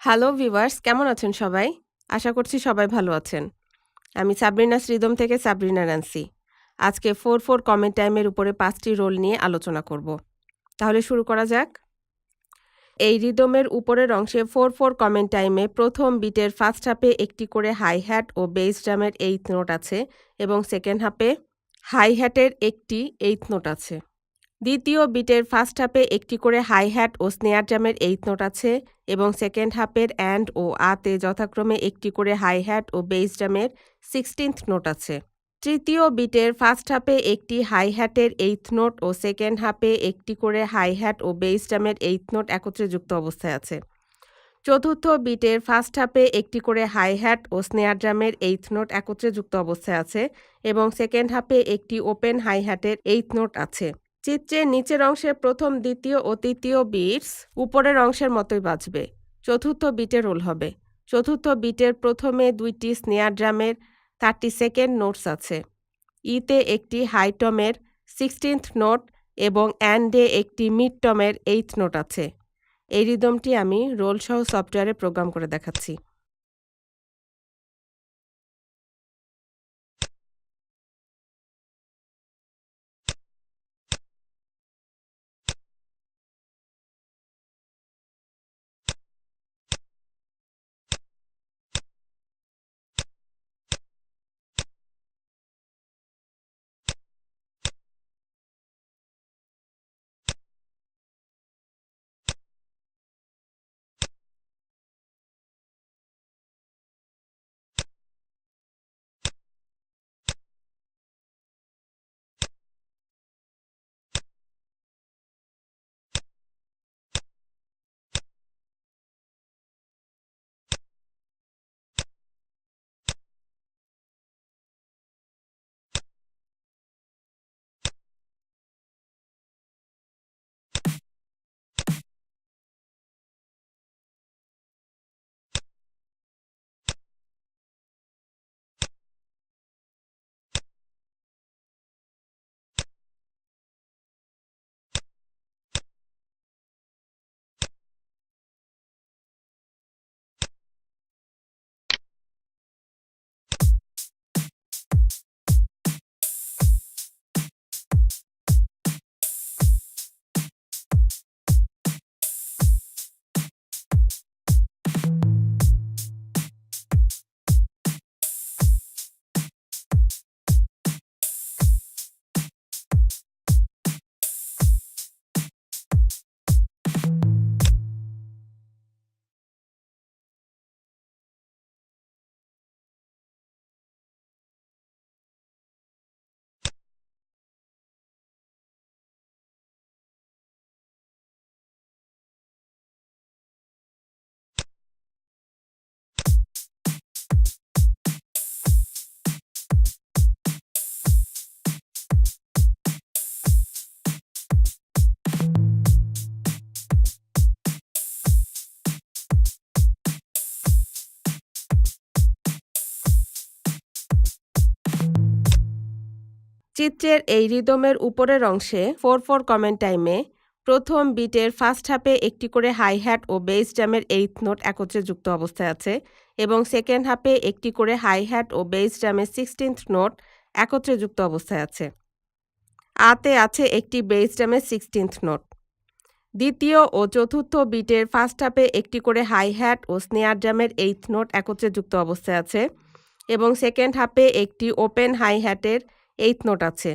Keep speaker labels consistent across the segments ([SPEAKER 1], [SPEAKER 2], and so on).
[SPEAKER 1] Hello viewers কেমন আছেন সবাই? আশা করছি সবাই ভালো আছেন। আমি সাবরিনা রিদম থেকে সাবরিনা নান্সি। আজকে 4-4 কমেন্ট টাইমের উপরে ৫ টি রোল নিয়ে আলোচনা করব। তাহলে শুরু করা যাক। এই রিদমের উপরের অংশে 4-4 কমেন্ট টাইমে প্রথম বিটের ফার্স্ট হাফে একটি করে হাই হ্যাট ও বেস ড্রামের 8th নোট আছে এবং সেকেন্ড হাফে হাই হ্যাটের একটি 8th নোট আছে। দ্বিতীয় বিটের ফার্স্ট হাফে একটি করে হাই হ্যাট ও স্নেয়ার ড্রামের 8th নোট আছে এবং সেকেন্ড হাফের অ্যান্ড ও আতে যথাক্রমে একটি করে হাই হ্যাট ও বেস ড্রামের 16th নোট আছে। তৃতীয় বিটের ফার্স্ট হাফে একটি হাই হ্যাটের 8th নোট ও সেকেন্ড হাফে একটি করে হাই হ্যাট ও বেস ড্রামের 8th নোট একত্রে যুক্ত অবস্থায় আছে। চতুর্থ বিটের ফার্স্ট হাফে একটি করে হাই হ্যাট ও স্নেয়ার ড্রামের 8th নোট একত্রে যুক্ত অবস্থায় আছে এবং সেকেন্ড হাফে একটি ওপেন হাই হ্যাটের 8th নোট আছে। চিত্রের নিচের অংশের প্রথম, দ্বিতীয় ও তৃতীয় বিটস উপরের অংশের মতোই বাজবে। চতুর্থ বিটে রোল হবে। চতুর্থ বিটের প্রথমে 2টি স্নেয়ার ড্রামের 32nd নোটস আছে। ইতে একটি হাই টমের 16th নোট এবং অ্যান্ডে একটি মিড টমের 8th নোট আছে। এই রিদমটি আমি রোল সহ সফটওয়্যারে প্রোগ্রাম করে দেখাচ্ছি। চিত্রের এই রিদমের উপরের অংশে 4-4 কমেন্ট টাইমে প্রথম বিটের ফার্স্ট হাফে একটি করে হাই হ্যাট ও বেস ড্রামের 8th নোট একত্রে যুক্ত অবস্থায় আছে এবং সেকেন্ড হাফে একটি করে হাই হ্যাট ও বেস ড্রামের 16th নোট একত্রে যুক্ত অবস্থায় আছে। আতে আছে একটি বেস ড্রামের 16th নোট। দ্বিতীয় ও চতুর্থ বিটের ফার্স্ট হাফে একটি করে হাই হ্যাট ও স্নেয়ার ড্রামের 8th নোট একত্রে যুক্ত অবস্থায় আছে এবং সেকেন্ড হাফে একটি ওপেন হাই হ্যাটের 8th নোট আছে।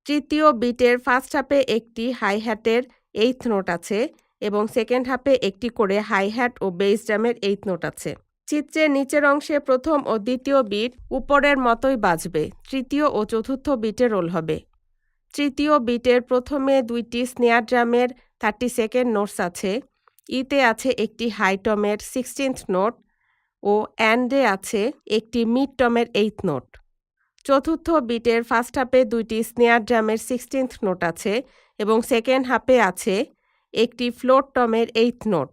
[SPEAKER 1] তৃতীয় বিটের ফার্স্ট হাফে একটি হাই হ্যাটের 8th নোট আছে এবং সেকেন্ড হাফে একটি করে হাই হ্যাট ও বেস ড্রামের 8th নোট আছে। চিত্রের নিচের অংশে প্রথম ও দ্বিতীয় বিট উপরের মতোই বাজবে। তৃতীয় ও চতুর্থ বিটে রোল হবে। তৃতীয় বিটের প্রথমে 2টি স্নেয়ার ড্রামের 32nd নোটস আছে। ইতে আছে একটি হাই টমের 16th নোট ও অ্যান্ডে আছে একটি মিড টমের 8th নোট। চতুর্থ বিটের ফার্স্ট হাফে 2টি স্নেয়ার ড্রামের 16th নোট আছে এবং সেকেন্ড হাফে আছে একটি ফ্লোট টমের 8th নোট।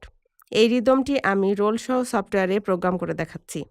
[SPEAKER 1] এই রিদমটি আমি রোল সহ সফটওয়্যারে প্রোগ্রাম করে দেখাচ্ছি।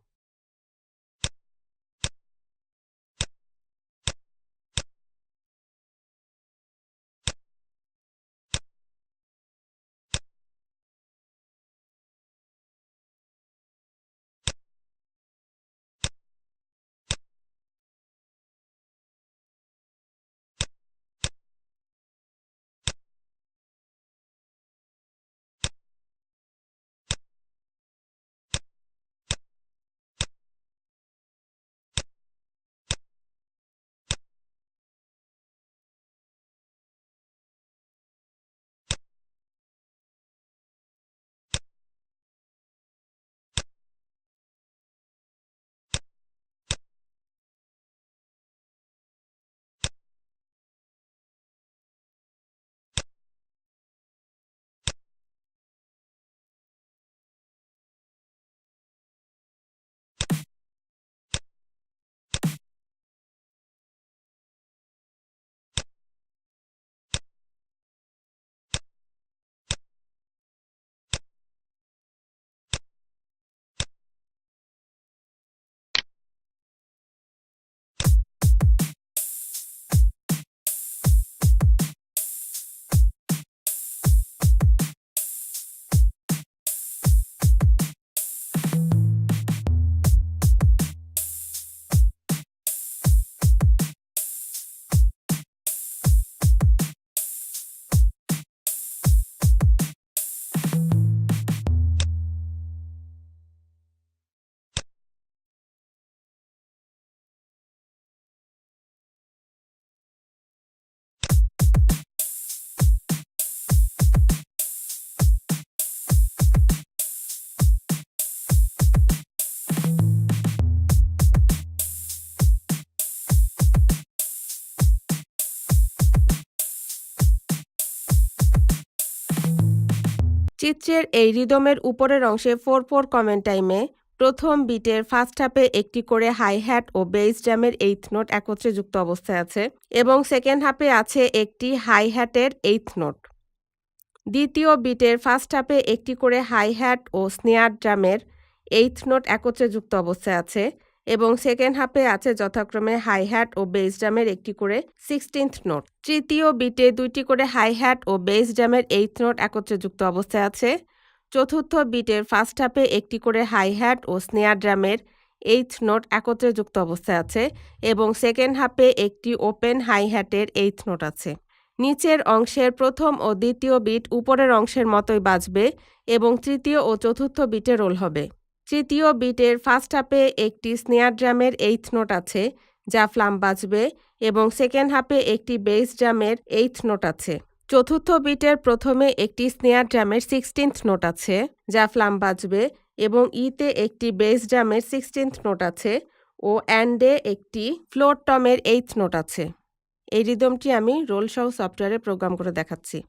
[SPEAKER 1] চিত্রের এই রিদমের উপরের অংশে 4/4 কমেন্ট টাইমে প্রথম বিটের ফার্স্ট হাফে একটি করে হাই হ্যাট ও বেস ড্রামের এইথ নোট একত্রে যুক্ত অবস্থায় আছে এবং সেকেন্ড হাফে আছে একটি হাই হ্যাটের এইথ নোট। দ্বিতীয় বিটের ফার্স্ট হাফে একটি করে হাই হ্যাট ও স্নেয়ার ড্রামের এইথ নোট একত্রে যুক্ত অবস্থায় আছে এবং সেকেন্ড হাফে আছে যথাক্রমে হাই হ্যাট ও বেস ড্রামের একটি করে 16th নোট। তৃতীয় বিটে দুইটি করে হাই হ্যাট ও বেস ড্রামের এইথ নোট একত্রে যুক্ত অবস্থায় আছে। চতুর্থ বিটের ফার্স্ট হাফে একটি করে হাই হ্যাট ও স্নেয়ার ড্রামের এইথ নোট একত্রে যুক্ত অবস্থায় আছে এবং সেকেন্ড হাফে একটি ওপেন হাই হ্যাটের এইথ নোট আছে। নিচের অংশের প্রথম ও দ্বিতীয় বিট উপরের অংশের মতোই বাজবে এবং তৃতীয় ও চতুর্থ বিটে রোল হবে। তৃতীয় বিটের ফার্স্ট হাফে একটি স্নেয়ার ড্রামের এইথ নোট আছে যা ফ্লাম বাজবে এবং সেকেন্ড হাফে একটি বেস ড্রামের এইথ নোট আছে। চতুর্থ বিটের প্রথমে একটি স্নেয়ার ড্রামের 16th নোট আছে যা ফ্লাম বাজবে এবং ইতে একটি বেস ড্রামের 16th নোট আছে ও অ্যান্ডে একটি ফ্লোর টমের 8th নোট আছে। এই রিদমটি আমি রোল সহ সফটওয়্যারে প্রোগ্রাম করে দেখাচ্ছি।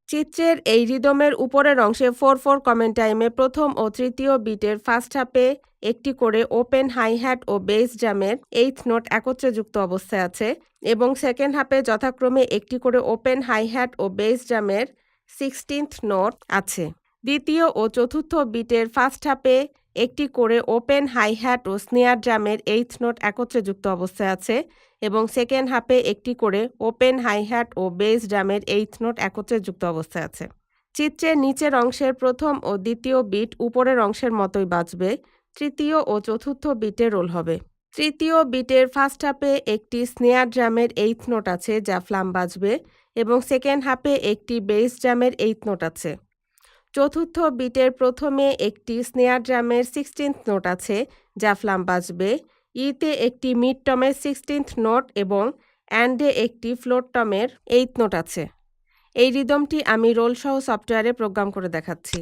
[SPEAKER 1] চিত্রের এই রিদমের উপরের অংশে 4/4 কমেন্ট টাইমে প্রথম ও তৃতীয় বিটের ফার্স্ট হাফে একটি করে ওপেন হাই হ্যাট ও বেস ড্রামের এইথ নোট একত্রে যুক্ত অবস্থায় আছে এবং সেকেন্ড হাফে যথাক্রমে একটি করে ওপেন হাই হ্যাট ও বেস ড্রামের 16th নোট আছে। দ্বিতীয় ও চতুর্থ বিটের ফার্স্ট হাফে একটি করে ওপেন হাই হ্যাট ও স্নেয়ার ড্রামের এইথ নোট একত্রে যুক্ত অবস্থায় আছে এবং সেকেন্ড হাফে একটি করে ওপেন হাই হ্যাট ও বেস ড্রামের এইথ নোট একত্রে যুক্ত অবস্থায় আছে। চিত্রের নিচের অংশের প্রথম ও দ্বিতীয় বিট উপরের অংশের মতোই বাজবে, তৃতীয় ও চতুর্থ বিটে রোল হবে। তৃতীয় বিটের ফার্স্ট হাফে একটি স্নেয়ার ড্রামের এইথ নোট আছে যা ফ্লাম বাজবে এবং সেকেন্ড হাফে একটি বেস ড্রামের এইথ নোট আছে। চতুর্থ বিটের প্রথমে একটি স্নেয়ার ড্রামের 16th নোট আছে যা ফ্লাম বাজবে, ইতে একটি মিড টমের 16th নোট এবং অ্যান্ডে একটি ফ্লোর টমের 8th নোট আছে। এই রিদমটি আমি রোল সহ সফটওয়্যারে প্রোগ্রাম করে দেখাচ্ছি।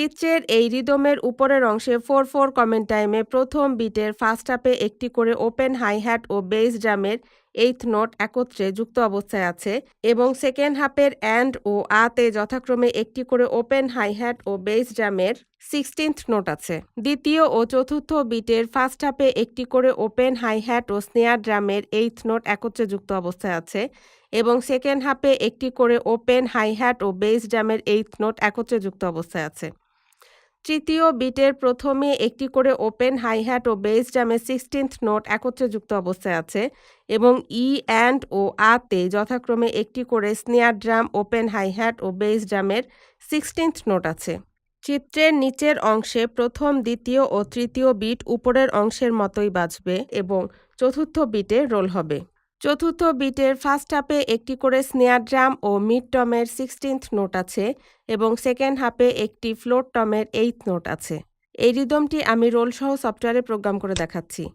[SPEAKER 1] চিত্রের এই রিদমের উপরের অংশে 4/4 কমেন্ট টাইমে প্রথম বিটের ফার্স্ট হাফে একটি করে ওপেন হাই হ্যাট ও বেস ড্রামের 8th নোট একত্রে যুক্ত অবস্থায় আছে এবং সেকেন্ড হাফের অ্যান্ড ও আতে যথাক্রমে একটি করে ওপেন হাই হ্যাট ও বেস ড্রামের 16th নোট আছে। দ্বিতীয় ও চতুর্থ বিটের ফার্স্ট হাফে একটি করে ওপেন হাই হ্যাট ও স্নেয়ার ড্রামের 8th নোট একত্রে যুক্ত অবস্থায় আছে এবং সেকেন্ড হাফে একটি করে ওপেন হাই হ্যাট ও বেস ড্রামের 8th নোট একত্রে যুক্ত অবস্থায় আছে। তৃতীয় বিটের প্রথমে একটি করে ওপেন হাই হ্যাট ও বেস ড্রামের 16th নোট একত্রে যুক্ত অবস্থায় আছে এবং ই অ্যান্ড ও আতে যথাক্রমে একটি করে snare drum open hi hat ও বেস ড্রামের 16th নোট আছে। চিত্রের নিচের অংশে প্রথম, দ্বিতীয় ও তৃতীয় বিট উপরের অংশের মতোই বাজবে এবং চতুর্থ বিটে রোল হবে। চতুর্থ বিটের ফার্স্ট হাফে একটি করে স্নেয়ার ড্রাম ও মিড টমের 16th নোট আছে এবং সেকেন্ড হাফে একটি ফ্লোট টমের 8th নোট আছে। এই রিদমটি আমি রোল সহ সফটওয়্যারে প্রোগ্রাম করে দেখাচ্ছি।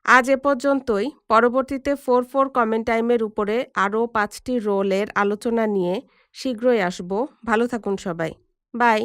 [SPEAKER 1] আজ এ পর্যন্তই। পরবর্তীতে 4/4 কমেন্ট টাইমের উপরে আরও 5টি রোলের আলোচনা নিয়ে শীঘ্রই আসব। ভালো থাকুন সবাই। বাই।